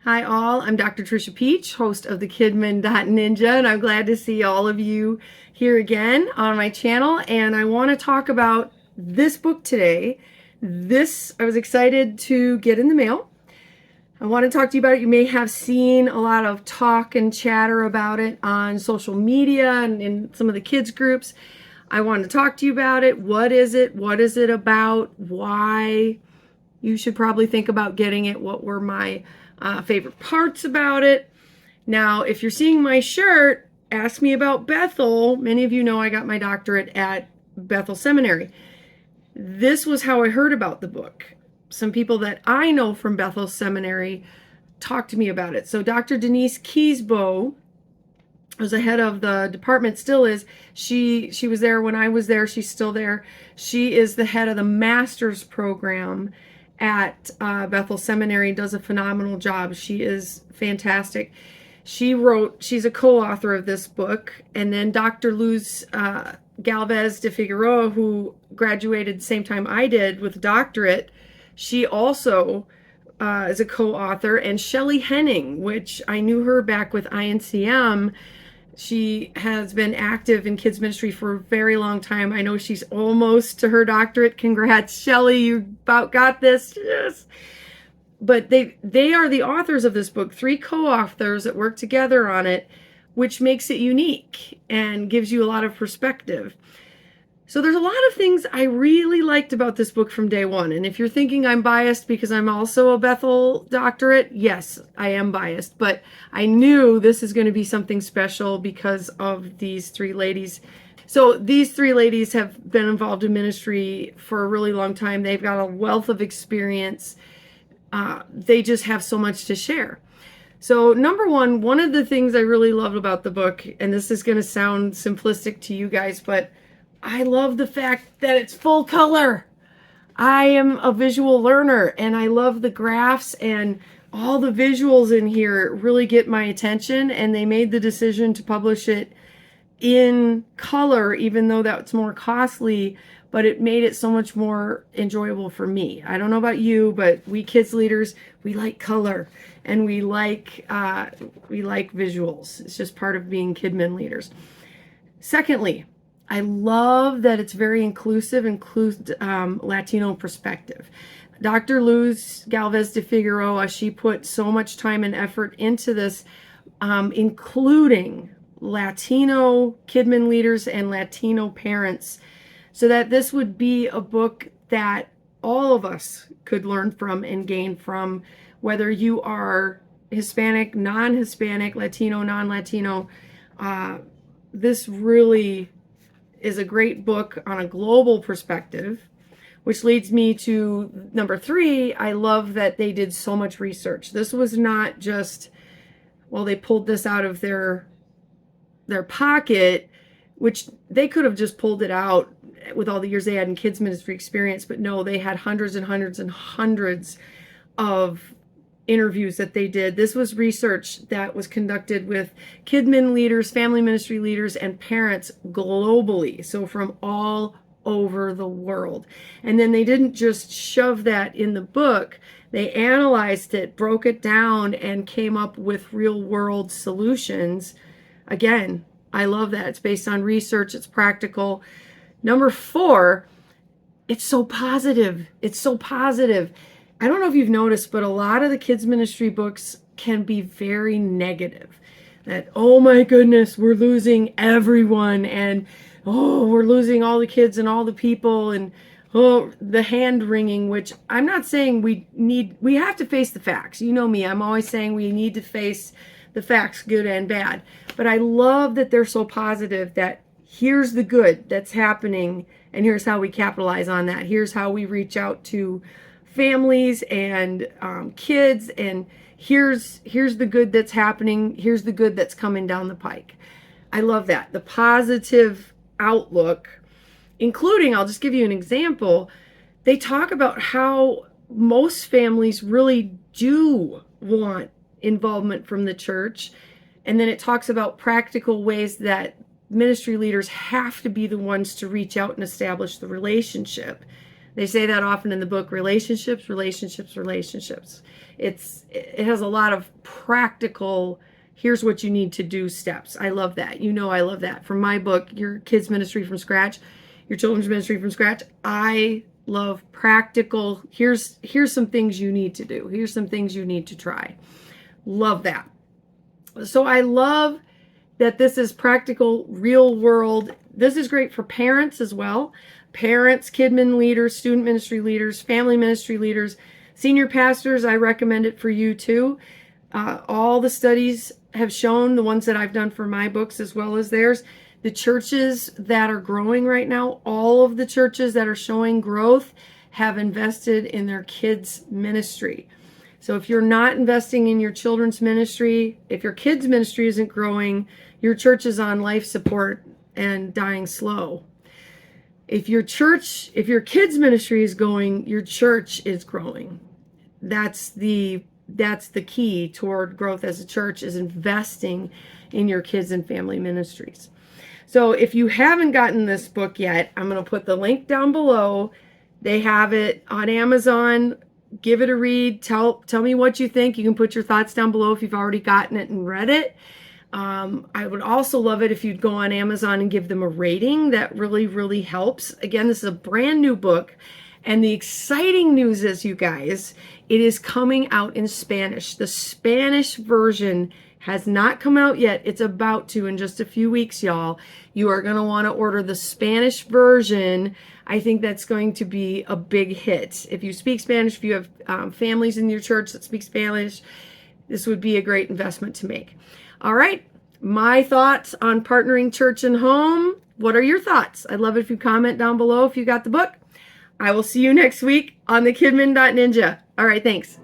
Hi all, I'm Dr. Trisha Peach, host of the Kidmin.Ninja, and I'm glad to see all of you here again on my channel. And I want to talk about this book today. I was excited to get in the mail. I want to talk to you about it. You may have seen a lot of talk and chatter about it on social media and in some of the kids groups. I want to talk to you about it. What is it? What is it about? Why you should probably think about getting it? What were my favorite parts about it? Now, if you're seeing my shirt, ask me about Bethel. Many of you know I got my doctorate at Bethel Seminary. This was how I heard about the book. Some people that I know from Bethel Seminary talked to me about it. So Dr. Denise Keysbow was the head of the department, still is. She was there when I was there. She's still there. She is the head of the master's program at Bethel Seminary, does a phenomenal job. She is fantastic. She's a co-author of this book. And then Dr. Luz Galvez de Figueroa, who graduated the same time I did with a doctorate, she also is a co-author. And Shelley Henning, which I knew her back with INCM, she has been active in kids ministry for a very long time. I know she's almost to her doctorate. Congrats, Shelley, you about got this. Yes. But they are the authors of this book, 3 co-authors that work together on it, which makes it unique and gives you a lot of perspective. So there's a lot of things I really liked about this book from day one. And if you're thinking I'm biased because I'm also a Bethel doctorate, yes, I am biased. But I knew this is going to be something special because of these 3 ladies. So these 3 ladies have been involved in ministry for a really long time. They've got a wealth of experience. They just have so much to share. So number one of the things I really loved about the book, and this is going to sound simplistic to you guys, but I love the fact that it's full color. I am a visual learner and I love the graphs, and all the visuals in here really get my attention, and they made the decision to publish it in color, even though that's more costly, but it made it so much more enjoyable for me. I don't know about you, but we kids leaders, we like color and we like visuals. It's just part of being Kidmin leaders. Secondly, I love that it's very inclusive, includes Latino perspective. Dr. Luz Galvez de Figueroa, she put so much time and effort into this, including Latino Kidmin leaders and Latino parents, so that this would be a book that all of us could learn from and gain from, whether you are Hispanic, non-Hispanic, Latino, non-Latino. This really is a great book on a global perspective, which leads me to number 3. I love that they did so much research. This was not just, well, they pulled this out of their pocket, which they could have just pulled it out with all the years they had in kids ministry experience, but no, they had hundreds and hundreds and hundreds of interviews that they did. This was research that was conducted with Kidmin leaders, family ministry leaders, and parents globally, so from all over the world. And then they didn't just shove that in the book. They analyzed it, broke it down, and came up with real world solutions. Again, I love that. It's based on research. It's practical. Number 4, it's so positive. It's so positive. I don't know if you've noticed, but a lot of the kids ministry books can be very negative. That, oh my goodness, we're losing everyone, and oh, we're losing all the kids and all the people, and oh, the hand wringing, which I'm not saying we have to face the facts. You know me, I'm always saying we need to face the facts, good and bad. But I love that they're so positive, that here's the good that's happening, and here's how we capitalize on that. Here's how we reach out to families and kids, and here's the good that's happening. Here's the good that's coming down the pike. I love that. The positive outlook, including, I'll just give you an example. They talk about how most families really do want involvement from the church. And then it talks about practical ways that ministry leaders have to be the ones to reach out and establish the relationship. They say that often in the book, relationships, relationships, relationships. It has a lot of practical, here's what you need to do steps. I love that. You know I love that. From my book, Your Kids Ministry from Scratch, Your Children's Ministry from Scratch, I love practical, here's some things you need to do. Here's some things you need to try. Love that. So I love that this is practical, real world. This is great for parents as well. Parents, Kidmin leaders, student ministry leaders, family ministry leaders, senior pastors. I recommend it for you too. All the studies have shown, the ones that I've done for my books as well as theirs, the churches that are growing right now, all of the churches that are showing growth have invested in their kids' ministry. So if you're not investing in your children's ministry, if your kids' ministry isn't growing, your church is on life support and dying slow. If your kids' ministry is going, your church is growing. That's the key toward growth as a church, is investing in your kids and family ministries. So if you haven't gotten this book yet, I'm going to put the link down below. They have it on Amazon. Give it a read. Tell me what you think. You can put your thoughts down below if you've already gotten it and read it. I would also love it if you'd go on Amazon and give them a rating. That really, really helps. Again, this is a brand new book. And the exciting news is, you guys, it is coming out in Spanish. The Spanish version has not come out yet. It's about to in just a few weeks, y'all. You are going to want to order the Spanish version. I think that's going to be a big hit. If you speak Spanish, if you have families in your church that speak Spanish, this would be a great investment to make. All right, my thoughts on partnering church and home. What are your thoughts? I'd love it if you comment down below if you got the book. I will see you next week on the Kidmin.Ninja. All right, thanks.